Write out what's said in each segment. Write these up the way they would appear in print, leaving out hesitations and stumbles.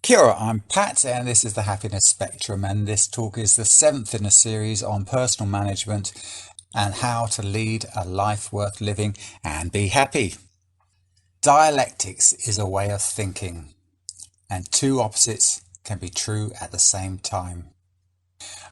Kia ora, I'm Pat, and this is the Happiness Spectrum, and this talk is the seventh in a series on personal management and how to lead a life worth living and be happy. Dialectics is a way of thinking, and two opposites can be true at the same time.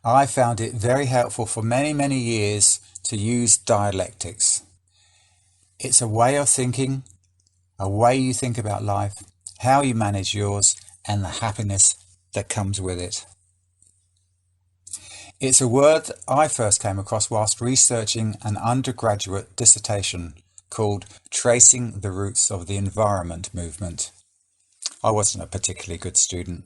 I found it very helpful for many years to use dialectics. It's a way of thinking, a way you think about life, how you manage yours, and the happiness that comes with it. It's a word that I first came across whilst researching an undergraduate dissertation called Tracing the Roots of the Environment Movement. I wasn't a particularly good student.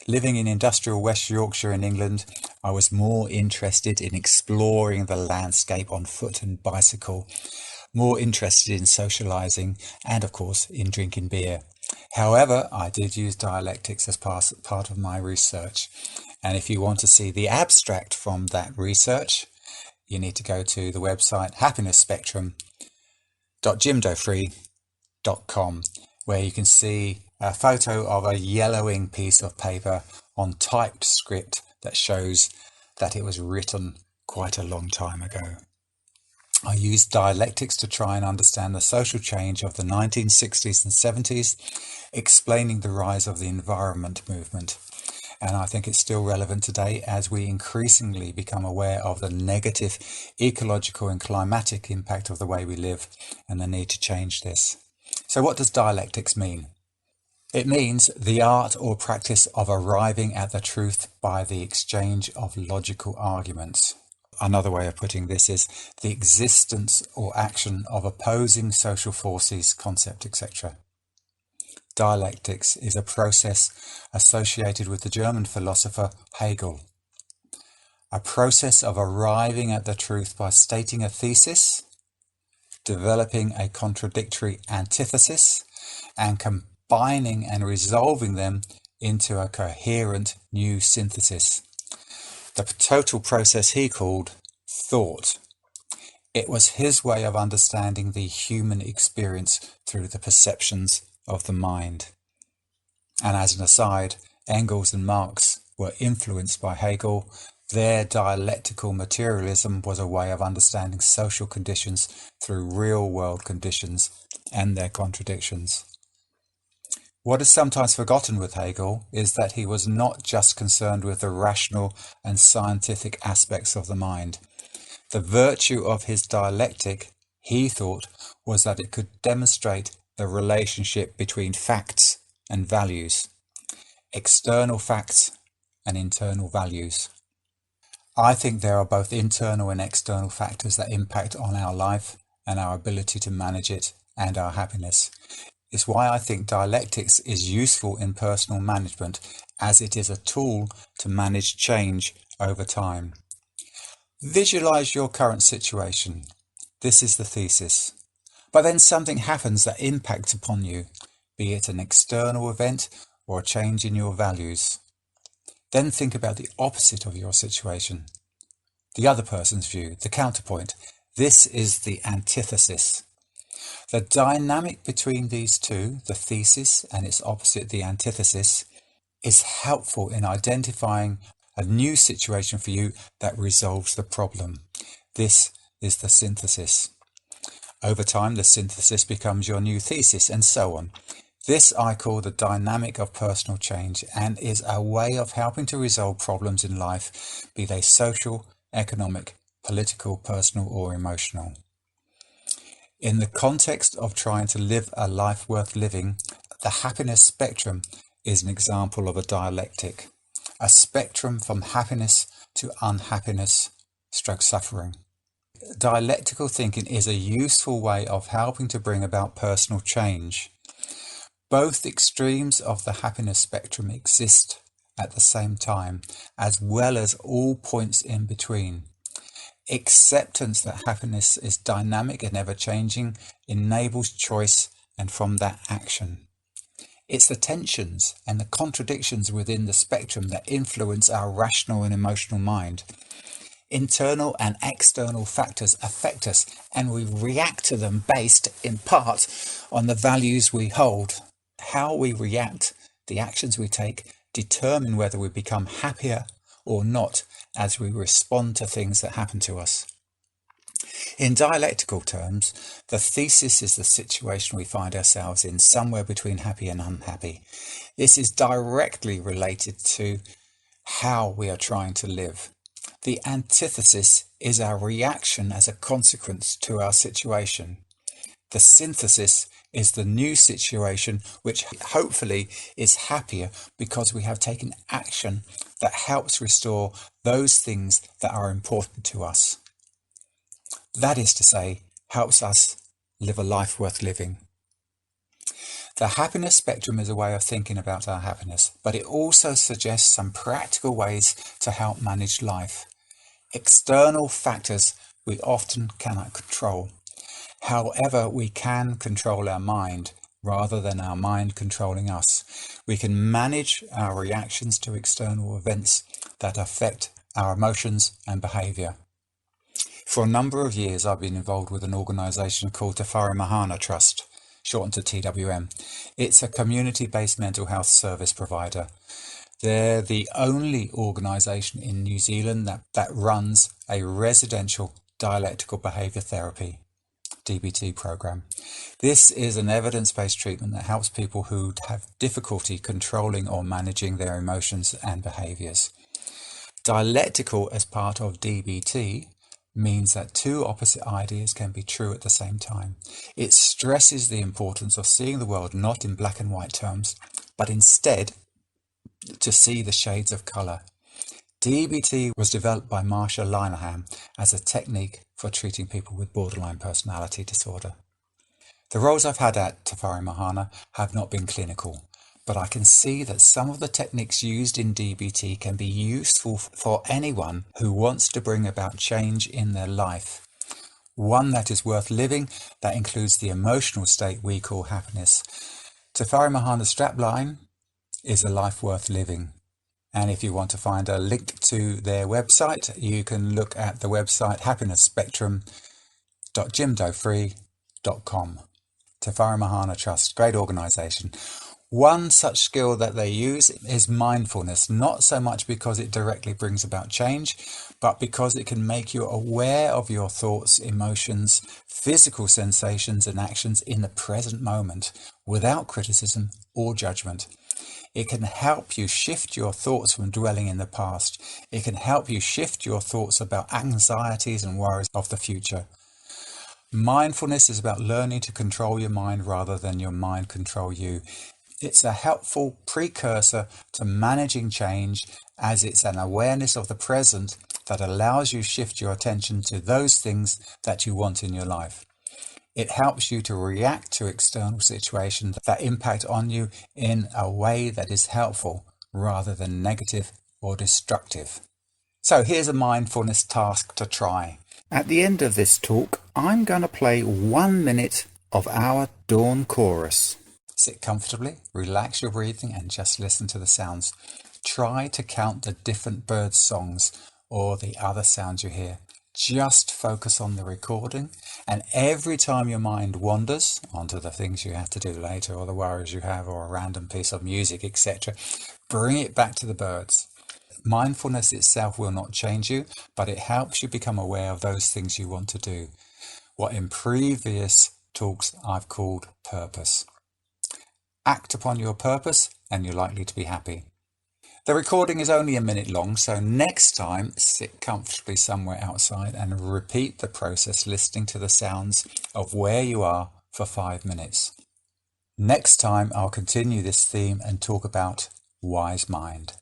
Living in industrial West Yorkshire in England, I was more interested in exploring the landscape on foot and bicycle, more interested in socialising, and of course in drinking beer. However, I did use dialectics as part of my research. And if you want to see the abstract from that research, you need to go to the website happinessspectrum.jimdofree.com, where you can see a photo of a yellowing piece of paper on typed script that shows that it was written quite a long time ago. I used dialectics to try and understand the social change of the 1960s and 70s, explaining the rise of the environment movement. And I think it's still relevant today as we increasingly become aware of the negative ecological and climatic impact of the way we live and the need to change this. So what does dialectics mean? It means the art or practice of arriving at the truth by the exchange of logical arguments. Another way of putting this is the existence or action of opposing social forces, concept, etc. Dialectics is a process associated with the German philosopher Hegel. A process of arriving at the truth by stating a thesis, developing a contradictory antithesis, and combining and resolving them into a coherent new synthesis. The total process he called thought. It was his way of understanding the human experience through the perceptions of the mind. And as an aside, Engels and Marx were influenced by Hegel. Their dialectical materialism was a way of understanding social conditions through real-world conditions and their contradictions. What is sometimes forgotten with Hegel is that he was not just concerned with the rational and scientific aspects of the mind. The virtue of his dialectic, he thought, was that it could demonstrate the relationship between facts and values, external facts and internal values. I think there are both internal and external factors that impact on our life and our ability to manage it and our happiness. It's why I think dialectics is useful in personal management, as it is a tool to manage change over time. Visualize your current situation. This is the thesis. But then something happens that impacts upon you, be it an external event or a change in your values. Then think about the opposite of your situation, the other person's view, the counterpoint. This is the antithesis. The dynamic between these two, the thesis and its opposite, the antithesis, is helpful in identifying a new situation for you that resolves the problem. This is the synthesis. Over time, the synthesis becomes your new thesis, and so on. This I call the dynamic of personal change, and is a way of helping to resolve problems in life, be they social, economic, political, personal, or emotional. In the context of trying to live a life worth living, the happiness spectrum is an example of a dialectic, a spectrum from happiness to unhappiness / suffering. Dialectical thinking is a useful way of helping to bring about personal change. Both extremes of the happiness spectrum exist at the same time, as well as all points in between. Acceptance that happiness is dynamic and ever-changing enables choice and from that action. It's the tensions and the contradictions within the spectrum that influence our rational and emotional mind. Internal and external factors affect us, and we react to them based, in part, on the values we hold. How we react the actions we take, determine whether we become happier or not as we respond to things that happen to us. In dialectical terms, the thesis is the situation we find ourselves in, somewhere between happy and unhappy. This is directly related to how we are trying to live. The antithesis is our reaction as a consequence to our situation. The synthesis is the new situation, which hopefully is happier because we have taken action that helps restore those things that are important to us. That is to say, helps us live a life worth living. The happiness spectrum is a way of thinking about our happiness, but it also suggests some practical ways to help manage life. External factors we often cannot control. However, we can control our mind rather than our mind controlling us. We can manage our reactions to external events that affect our emotions and behaviour. For a number of years, I've been involved with an organisation called Tafari Mahana Trust, shortened to TWM. It's a community-based mental health service provider. They're the only organisation in New Zealand that runs a residential dialectical behaviour therapy, DBT program. This is an evidence-based treatment that helps people who have difficulty controlling or managing their emotions and behaviours. Dialectical as part of DBT means that two opposite ideas can be true at the same time. It stresses the importance of seeing the world not in black and white terms, but instead to see the shades of colour. DBT was developed by Marsha Linehan as a technique for treating people with borderline personality disorder. The roles I've had at Tafari Mahana have not been clinical, but I can see that some of the techniques used in DBT can be useful for anyone who wants to bring about change in their life. One that is worth living, that includes the emotional state we call happiness. Tafari Mahana's strapline is a life worth living. And if you want to find a link to their website, you can look at the website happinessspectrum.jimdofree.com. Tafari Mahana Trust, great organisation. One such skill that they use is mindfulness, not so much because it directly brings about change, but because it can make you aware of your thoughts, emotions, physical sensations and actions in the present moment, without criticism or judgment. It can help you shift your thoughts from dwelling in the past. It can help you shift your thoughts about anxieties and worries of the future. Mindfulness is about learning to control your mind rather than your mind control you. It's a helpful precursor to managing change, as it's an awareness of the present that allows you to shift your attention to those things that you want in your life. It helps you to react to external situations that impact on you in a way that is helpful rather than negative or destructive. So here's a mindfulness task to try. At the end of this talk, I'm going to play 1 minute of our dawn chorus. Sit comfortably, relax your breathing and just listen to the sounds. Try to count the different birds' songs or the other sounds you hear. Just focus on the recording, and every time your mind wanders onto the things you have to do later or the worries you have or a random piece of music, etc., bring it back to the birds. Mindfulness itself will not change you, but it helps you become aware of those things you want to do. What in previous talks I've called purpose. Act upon your purpose and you're likely to be happy. The recording is only a minute long, so next time sit comfortably somewhere outside and repeat the process, listening to the sounds of where you are for 5 minutes. Next time I'll continue this theme and talk about wise mind.